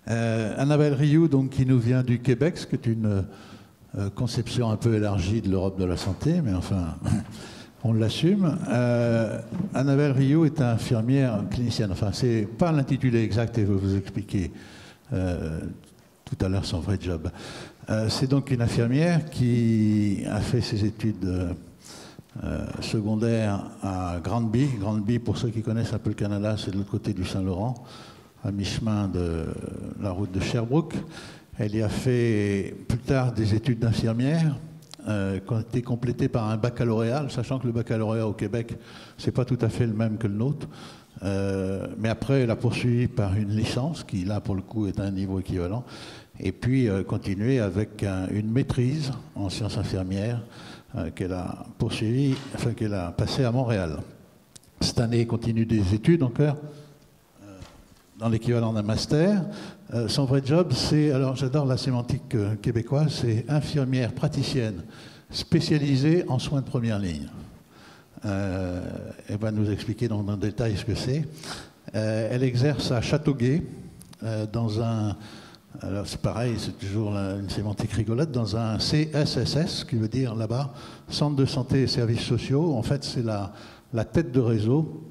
Annabelle Rioux, donc, qui nous vient du Québec, ce qui est une conception un peu élargie de l'Europe de la santé, mais enfin, on l'assume. Annabelle Rioux est infirmière clinicienne. Enfin, c'est pas l'intitulé exact et je vais vous expliquer tout à l'heure son vrai job. C'est donc une infirmière qui a fait ses études secondaires à Granby. Granby, pour ceux qui connaissent un peu le Canada, c'est de l'autre côté du Saint-Laurent, à mi-chemin de la route de Sherbrooke. Elle y a fait plus tard des études d'infirmière qui ont été complétées par un baccalauréat, sachant que le baccalauréat au Québec, c'est pas tout à fait le même que le nôtre. Mais après, elle a poursuivi par une licence, qui là, pour le coup, est à un niveau équivalent, et puis continué avec une maîtrise en sciences infirmières qu'elle a poursuivie, enfin qu'elle a passée à Montréal. Cette année, elle continue des études encore, dans l'équivalent d'un master. Son vrai job, c'est, alors j'adore la sémantique québécoise, c'est infirmière praticienne spécialisée en soins de première ligne. Elle va nous expliquer dans le détail ce que c'est. Elle exerce à Châteauguay, dans un, alors c'est pareil, c'est toujours une sémantique rigolote, dans un CSSS, qui veut dire là-bas, Centre de santé et services sociaux. En fait, c'est la tête de réseau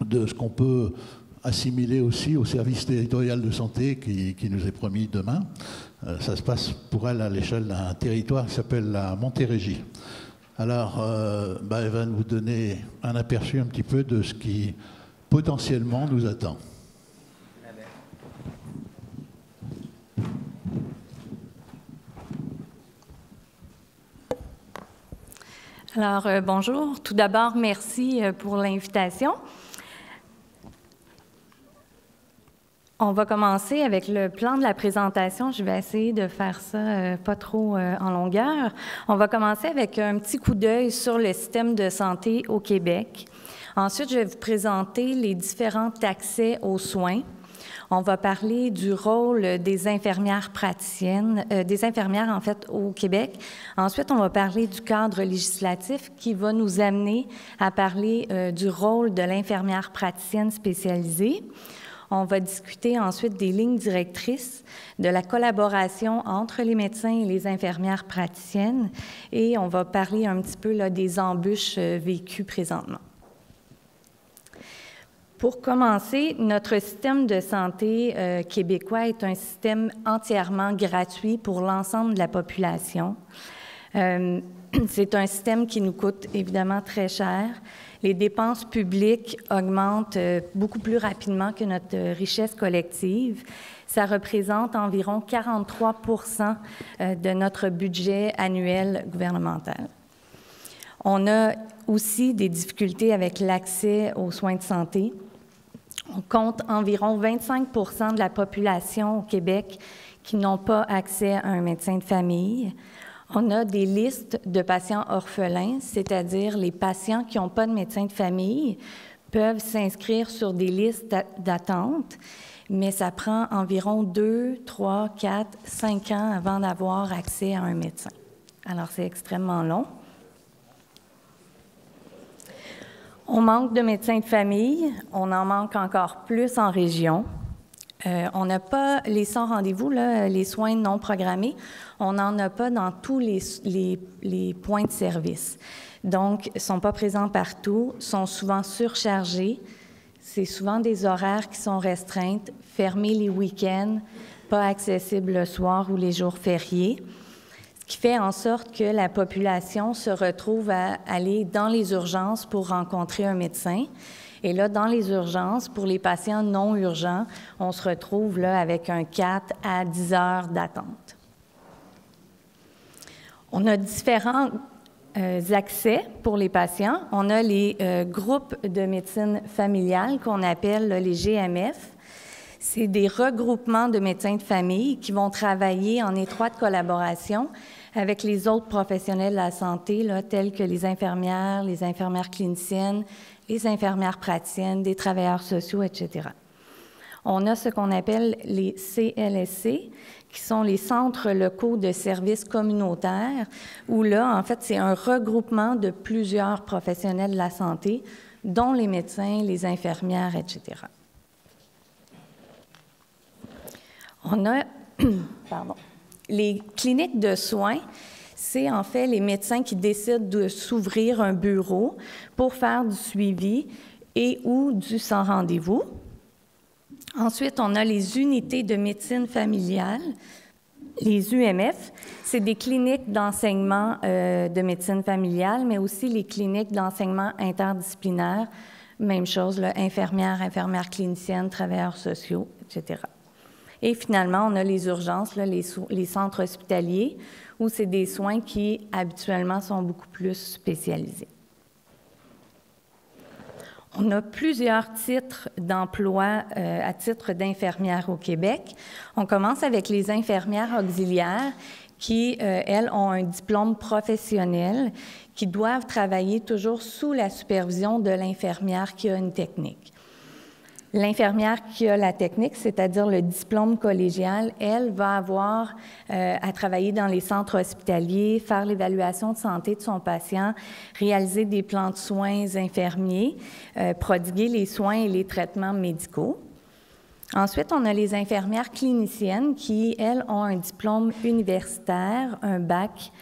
de ce qu'on peut assimilé aussi au service territorial de santé qui nous est promis demain. Ça se passe pour elle à l'échelle d'un territoire qui s'appelle la Montérégie. Alors, elle va nous donner un aperçu un petit peu de ce qui potentiellement nous attend. Alors, bonjour. Tout d'abord, merci pour l'invitation. On va commencer avec le plan de la présentation. Je vais essayer de faire ça pas trop en longueur. On va commencer avec un petit coup d'œil sur le système de santé au Québec. Ensuite, je vais vous présenter les différents accès aux soins. On va parler du rôle des infirmières praticiennes, des infirmières en fait au Québec. Ensuite, on va parler du cadre législatif qui va nous amener à parler du rôle de l'infirmière praticienne spécialisée. On va discuter ensuite des lignes directrices, de la collaboration entre les médecins et les infirmières praticiennes et on va parler un petit peu là, des embûches vécues présentement. Pour commencer, notre système de santé québécois est un système entièrement gratuit pour l'ensemble de la population. C'est un système qui nous coûte évidemment très cher. Les dépenses publiques augmentent beaucoup plus rapidement que notre richesse collective. Ça représente environ 43% de notre budget annuel gouvernemental. On a aussi des difficultés avec l'accès aux soins de santé. On compte environ 25% de la population au Québec qui n'ont pas accès à un médecin de famille. On a des listes de patients orphelins, c'est-à-dire les patients qui n'ont pas de médecin de famille peuvent s'inscrire sur des listes d'attente, mais ça prend environ 2, 3, 4, 5 ans avant d'avoir accès à un médecin. Alors, c'est extrêmement long. On manque de médecins de famille, on en manque encore plus en région. On n'a pas les sans rendez-vous, là, les soins non programmés, on n'en a pas dans tous les points de service. Donc, ils ne sont pas présents partout, sont souvent surchargés. C'est souvent des horaires qui sont restreintes, fermés les week-ends, pas accessibles le soir ou les jours fériés. Ce qui fait en sorte que la population se retrouve à aller dans les urgences pour rencontrer un médecin. Et là, dans les urgences, pour les patients non urgents, on se retrouve là avec un 4 à 10 heures d'attente. On a différents accès pour les patients. On a les groupes de médecine familiale qu'on appelle là, les GMF. C'est des regroupements de médecins de famille qui vont travailler en étroite collaboration avec les autres professionnels de la santé, là, tels que les infirmières cliniciennes, les infirmières praticiennes, des travailleurs sociaux, etc. On a ce qu'on appelle les CLSC, qui sont les centres locaux de services communautaires, où là, en fait, c'est un regroupement de plusieurs professionnels de la santé, dont les médecins, les infirmières, etc. On a les cliniques de soins, c'est en fait les médecins qui décident de s'ouvrir un bureau pour faire du suivi et ou du sans rendez-vous. Ensuite, on a les unités de médecine familiale, les UMF. C'est des cliniques d'enseignement de médecine familiale, mais aussi les cliniques d'enseignement interdisciplinaire. Même chose, là, infirmières cliniciennes, travailleurs sociaux, etc. Et finalement, on a les urgences, là, les centres hospitaliers, où c'est des soins qui, habituellement, sont beaucoup plus spécialisés. On a plusieurs titres d'emploi à titre d'infirmière au Québec. On commence avec les infirmières auxiliaires qui, elles, ont un diplôme professionnel, qui doivent travailler toujours sous la supervision de l'infirmière qui a une technique. L'infirmière qui a la technique, c'est-à-dire le diplôme collégial, elle va avoir à travailler dans les centres hospitaliers, faire l'évaluation de santé de son patient, réaliser des plans de soins infirmiers, prodiguer les soins et les traitements médicaux. Ensuite, on a les infirmières cliniciennes qui, elles, ont un diplôme universitaire, un bac,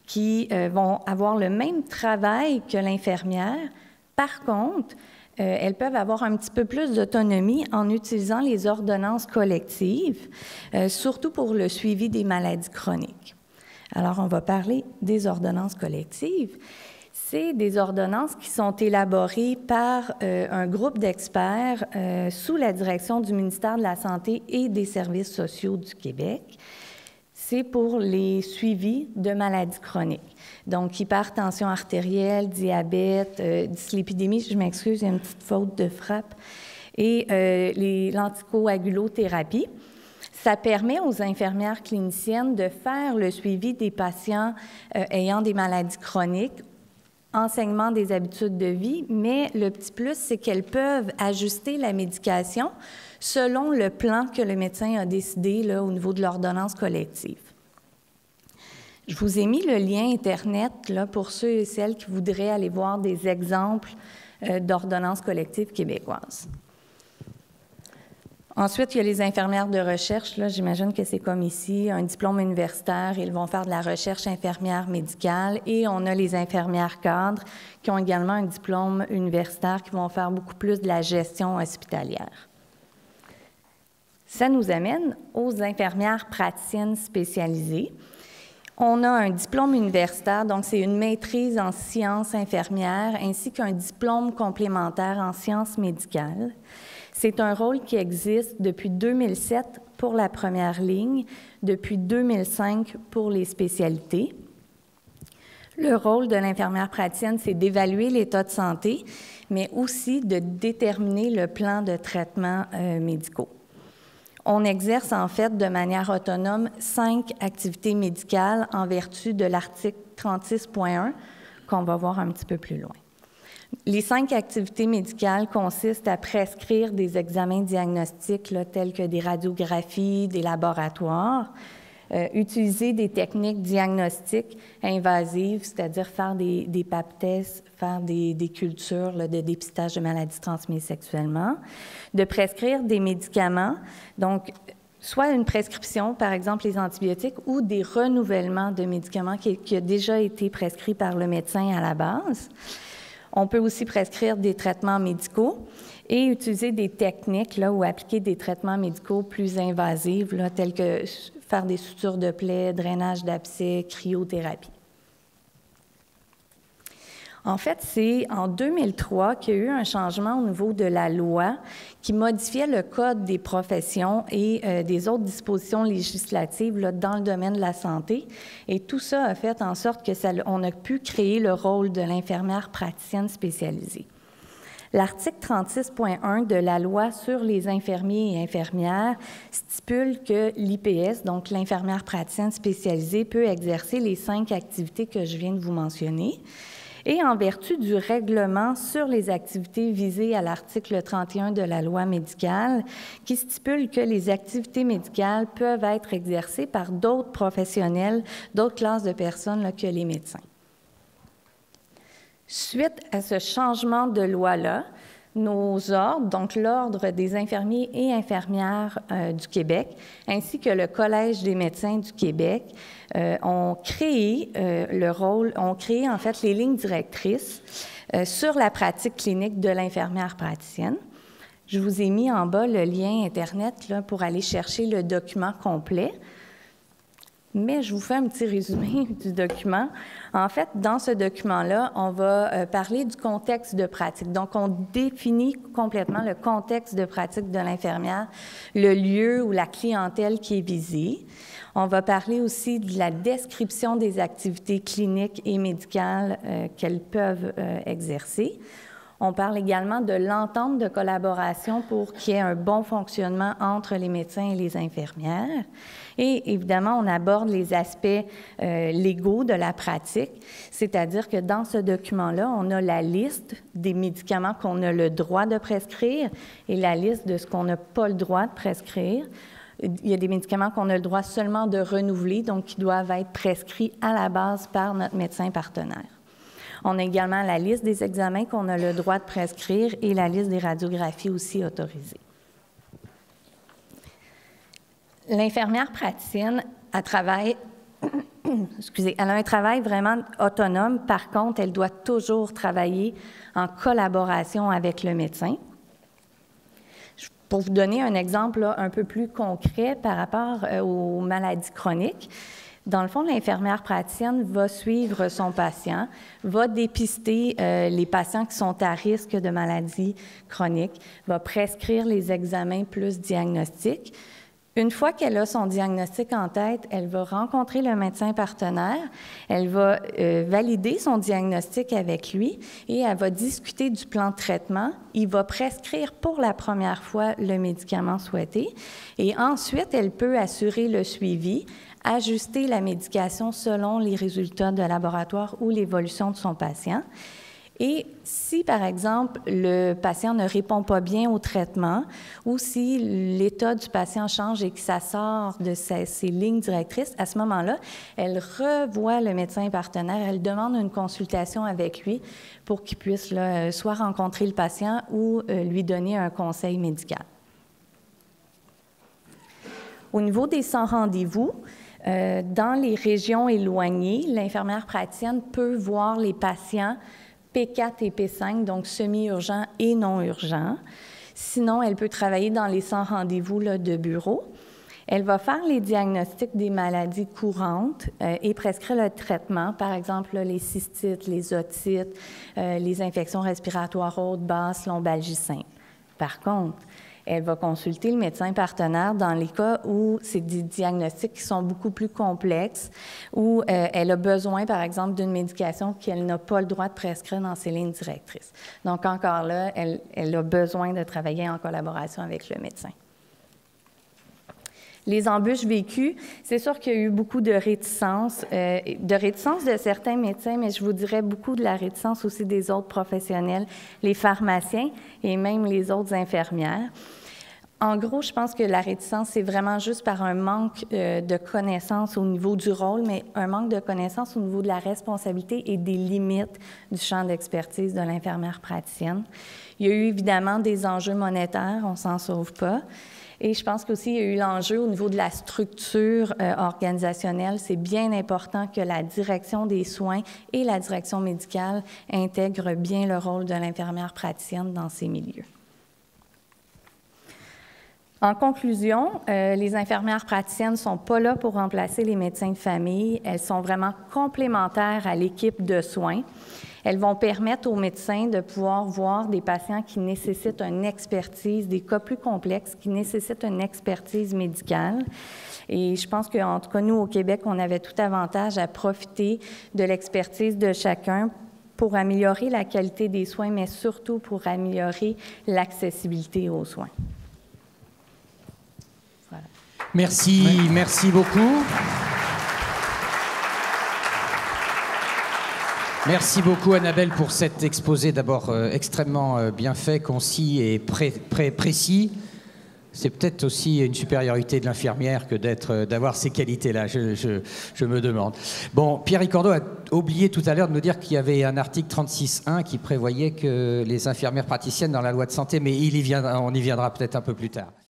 qui vont avoir le même travail que l'infirmière. Par contre, elles peuvent avoir un petit peu plus d'autonomie en utilisant les ordonnances collectives, surtout pour le suivi des maladies chroniques. Alors, on va parler des ordonnances collectives. C'est des ordonnances qui sont élaborées par un groupe d'experts sous la direction du ministère de la Santé et des Services sociaux du Québec. C'est pour les suivis de maladies chroniques. Donc, hypertension artérielle, diabète, dyslipidémie, je m'excuse, il y a une petite faute de frappe, et l'anticoagulothérapie. Ça permet aux infirmières cliniciennes de faire le suivi des patients ayant des maladies chroniques, enseignement des habitudes de vie, mais le petit plus, c'est qu'elles peuvent ajuster la médication selon le plan que le médecin a décidé là, au niveau de l'ordonnance collective. Je vous ai mis le lien Internet là, pour ceux et celles qui voudraient aller voir des exemples d'ordonnances collectives québécoises. Ensuite, il y a les infirmières de recherche. Là, j'imagine que c'est comme ici, un diplôme universitaire. Ils vont faire de la recherche infirmière médicale. Et on a les infirmières cadres qui ont également un diplôme universitaire qui vont faire beaucoup plus de la gestion hospitalière. Ça nous amène aux infirmières praticiennes spécialisées. On a un diplôme universitaire, donc c'est une maîtrise en sciences infirmières ainsi qu'un diplôme complémentaire en sciences médicales. C'est un rôle qui existe depuis 2007 pour la première ligne, depuis 2005 pour les spécialités. Le rôle de l'infirmière praticienne, c'est d'évaluer l'état de santé, mais aussi de déterminer le plan de traitement médicaux. On exerce en fait de manière autonome 5 activités médicales en vertu de l'article 36.1 qu'on va voir un petit peu plus loin. Les 5 activités médicales consistent à prescrire des examens diagnostiques là, tels que des radiographies, des laboratoires, utiliser des techniques diagnostiques invasives, c'est-à-dire faire des pap tests, faire des cultures là, de dépistage de maladies transmises sexuellement, de prescrire des médicaments, donc soit une prescription, par exemple les antibiotiques, ou des renouvellements de médicaments qui a déjà été prescrit par le médecin à la base. On peut aussi prescrire des traitements médicaux et utiliser des techniques là, ou appliquer des traitements médicaux plus invasifs, là, tels que faire des sutures de plaies, drainage d'abcès, cryothérapie. En fait, c'est en 2003 qu'il y a eu un changement au niveau de la loi qui modifiait le Code des professions et des autres dispositions législatives là, dans le domaine de la santé. Et tout ça a fait en sorte qu'on a pu créer le rôle de l'infirmière praticienne spécialisée. L'article 36.1 de la loi sur les infirmiers et infirmières stipule que l'IPS, donc l'infirmière praticienne spécialisée, peut exercer les 5 activités que je viens de vous mentionner. Et en vertu du règlement sur les activités visées à l'article 31 de la loi médicale, qui stipule que les activités médicales peuvent être exercées par d'autres professionnels, d'autres classes de personnes là, que les médecins. Suite à ce changement de loi-là, nos ordres, donc l'Ordre des infirmiers et infirmières du Québec, ainsi que le Collège des médecins du Québec, ont créé en fait les lignes directrices sur la pratique clinique de l'infirmière praticienne. Je vous ai mis en bas le lien Internet là, pour aller chercher le document complet. Mais je vous fais un petit résumé du document. En fait, dans ce document-là, on va parler du contexte de pratique. Donc, on définit complètement le contexte de pratique de l'infirmière, le lieu ou la clientèle qui est visée. On va parler aussi de la description des activités cliniques et médicales qu'elles peuvent exercer. On parle également de l'entente de collaboration pour qu'il y ait un bon fonctionnement entre les médecins et les infirmières. Et évidemment, on aborde les aspects légaux de la pratique, c'est-à-dire que dans ce document-là, on a la liste des médicaments qu'on a le droit de prescrire et la liste de ce qu'on n'a pas le droit de prescrire. Il y a des médicaments qu'on a le droit seulement de renouveler, donc qui doivent être prescrits à la base par notre médecin partenaire. On a également la liste des examens qu'on a le droit de prescrire et la liste des radiographies aussi autorisées. L'infirmière praticienne, elle a un travail vraiment autonome. Par contre, elle doit toujours travailler en collaboration avec le médecin. Pour vous donner un exemple là, un peu plus concret par rapport aux maladies chroniques, dans le fond, l'infirmière praticienne va suivre son patient, va dépister les patients qui sont à risque de maladies chroniques, va prescrire les examens plus diagnostiques. Une fois qu'elle a son diagnostic en tête, elle va rencontrer le médecin partenaire, elle va valider son diagnostic avec lui et elle va discuter du plan de traitement. Il va prescrire pour la première fois le médicament souhaité et ensuite, elle peut assurer le suivi, ajuster la médication selon les résultats de laboratoire ou l'évolution de son patient. Et si, par exemple, le patient ne répond pas bien au traitement ou si l'état du patient change et que ça sort de ses lignes directrices, à ce moment-là, elle revoit le médecin partenaire, elle demande une consultation avec lui pour qu'il puisse là, soit rencontrer le patient ou lui donner un conseil médical. Au niveau des sans rendez-vous, dans les régions éloignées, l'infirmière praticienne peut voir les patients P4 et P5, donc semi-urgents et non urgents. Sinon, elle peut travailler dans les sans rendez-vous là, de bureau. Elle va faire les diagnostics des maladies courantes et prescrire le traitement, par exemple là, les cystites, les otites, les infections respiratoires hautes, basses, lombalgie simple. Par contre, elle va consulter le médecin partenaire dans les cas où c'est des diagnostics qui sont beaucoup plus complexes, où elle a besoin, par exemple, d'une médication qu'elle n'a pas le droit de prescrire dans ses lignes directrices. Donc, encore là, elle a besoin de travailler en collaboration avec le médecin. Les embûches vécues, c'est sûr qu'il y a eu beaucoup de réticence de certains médecins, mais je vous dirais beaucoup de la réticence aussi des autres professionnels, les pharmaciens et même les autres infirmières. En gros, je pense que la réticence, c'est vraiment juste par un manque de connaissances au niveau du rôle, mais un manque de connaissances au niveau de la responsabilité et des limites du champ d'expertise de l'infirmière praticienne. Il y a eu évidemment des enjeux monétaires, on ne s'en sauve pas. Et je pense qu'aussi, il y a eu l'enjeu au niveau de la structure organisationnelle. C'est bien important que la direction des soins et la direction médicale intègrent bien le rôle de l'infirmière praticienne dans ces milieux. En conclusion, les infirmières praticiennes ne sont pas là pour remplacer les médecins de famille. Elles sont vraiment complémentaires à l'équipe de soins. Elles vont permettre aux médecins de pouvoir voir des patients qui nécessitent une expertise, des cas plus complexes qui nécessitent une expertise médicale. Et je pense qu'en tout cas, nous, au Québec, on avait tout avantage à profiter de l'expertise de chacun pour améliorer la qualité des soins, mais surtout pour améliorer l'accessibilité aux soins. Voilà. Merci beaucoup. Merci beaucoup, Annabelle, pour cet exposé d'abord extrêmement bien fait, concis et précis. C'est peut-être aussi une supériorité de l'infirmière que d'avoir ces qualités-là, je me demande. Bon, Pierre Ricordeau a oublié tout à l'heure de nous dire qu'il y avait un article 36.1 qui prévoyait que les infirmières praticiennes dans la loi de santé, mais on y viendra peut-être un peu plus tard.